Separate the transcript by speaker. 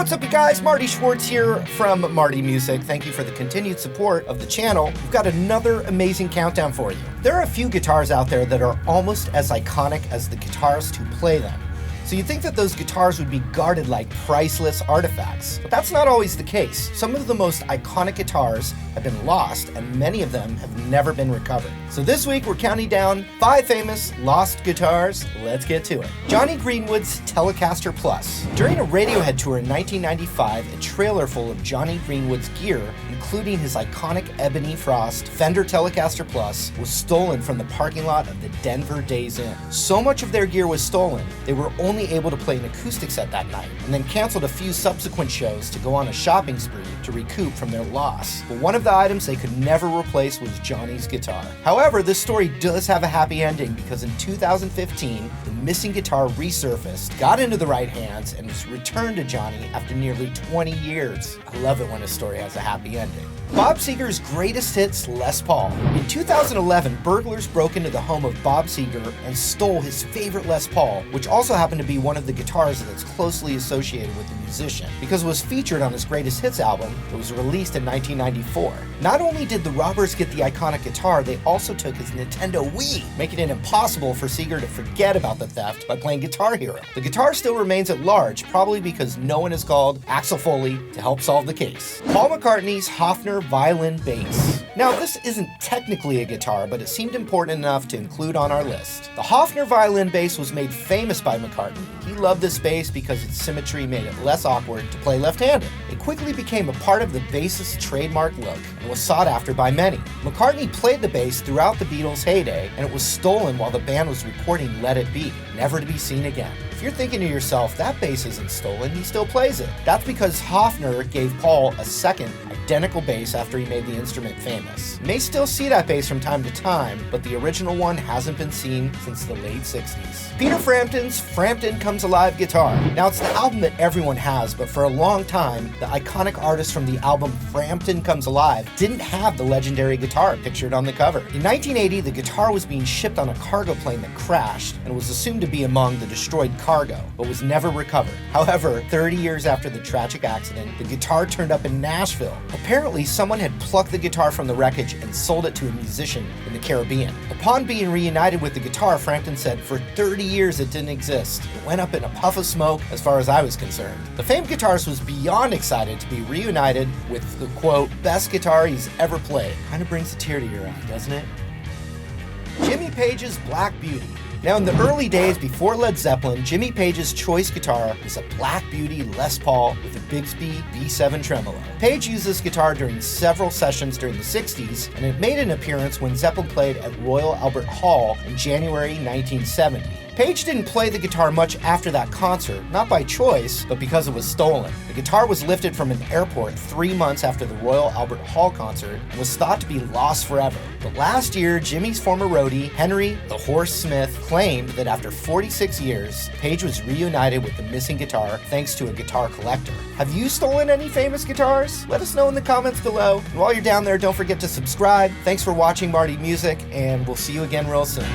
Speaker 1: What's up, you guys? Marty Schwartz here from Marty Music. Thank you for the continued support of the channel. We've got another amazing countdown for you. There are a few guitars out there that are almost as iconic as the guitarists who play them. So you'd think that those guitars would be guarded like priceless artifacts, but that's not always the case. Some of the most iconic guitars have been lost, and many of them have never been recovered. So this week we're counting down 5 famous lost guitars. Let's get to it. Johnny Greenwood's Telecaster Plus. During a Radiohead tour in 1995, a trailer full of Johnny Greenwood's gear, including his iconic Ebony Frost Fender Telecaster Plus, was stolen from the parking lot of the Denver Days Inn. So much of their gear was stolen, they were only able to play an acoustic set that night, and then canceled a few subsequent shows to go on a shopping spree to recoup from their loss. But one of the items they could never replace was Johnny's guitar. However, this story does have a happy ending, because in 2015, the missing guitar resurfaced, got into the right hands, and was returned to Johnny after nearly 20 years. I love it when a story has a happy ending. Bob Seger's greatest hits Les Paul. In 2011, burglars broke into the home of Bob Seger and stole his favorite Les Paul, which also happened to be one of the guitars that's closely associated with the musician, because it was featured on his greatest hits album that was released in 1994. Not only did the robbers get the iconic guitar, they also took his Nintendo Wii, making it impossible for Seger to forget about the theft by playing Guitar Hero. The guitar still remains at large, probably because no one has called Axel Foley to help solve the case. Paul McCartney's Hoffner Violin bass. Now, this isn't technically a guitar, but it seemed important enough to include on our list. The Hoffner violin bass was made famous by McCartney. He loved this bass because its symmetry made it less awkward to play left-handed. It quickly became a part of the bass's trademark look and was sought after by many. McCartney played the bass throughout the Beatles' heyday, and it was stolen while the band was recording Let It Be, never to be seen again. If you're thinking to yourself, that bass isn't stolen, he still plays it. That's because Hoffner gave Paul a second, identical bass after he made the instrument famous. You may still see that bass from time to time, but the original one hasn't been seen since the late 60s. Peter Frampton's Frampton Comes Alive guitar. Now, it's the album that everyone has, but for a long time, the iconic artist from the album Frampton Comes Alive didn't have the legendary guitar pictured on the cover. In 1980, the guitar was being shipped on a cargo plane that crashed and was assumed to be among the destroyed cargo, but was never recovered. However, 30 years after the tragic accident, the guitar turned up in Nashville. Apparently, someone had plucked the guitar from the wreckage and sold it to a musician in the Caribbean. Upon being reunited with the guitar, Frampton said, "For 30 years it didn't exist. It went up in a puff of smoke as far as I was concerned." The famed guitarist was beyond excited to be reunited with the, quote, best guitar he's ever played. Kind of brings a tear to your eye, doesn't it? Jimmy Page's Black Beauty. Now, in the early days before Led Zeppelin, Jimmy Page's choice guitar was a Black Beauty Les Paul with a Bigsby B7 tremolo. Page used this guitar during several sessions during the 60s, and it made an appearance when Zeppelin played at Royal Albert Hall in January 1970. Page didn't play the guitar much after that concert, not by choice, but because it was stolen. The guitar was lifted from an airport 3 months after the Royal Albert Hall concert and was thought to be lost forever. But last year, Jimmy's former roadie, Henry the Horse Smith, claimed that after 46 years, Page was reunited with the missing guitar thanks to a guitar collector. Have you stolen any famous guitars? Let us know in the comments below. And while you're down there, don't forget to subscribe. Thanks for watching Marty Music, and we'll see you again real soon.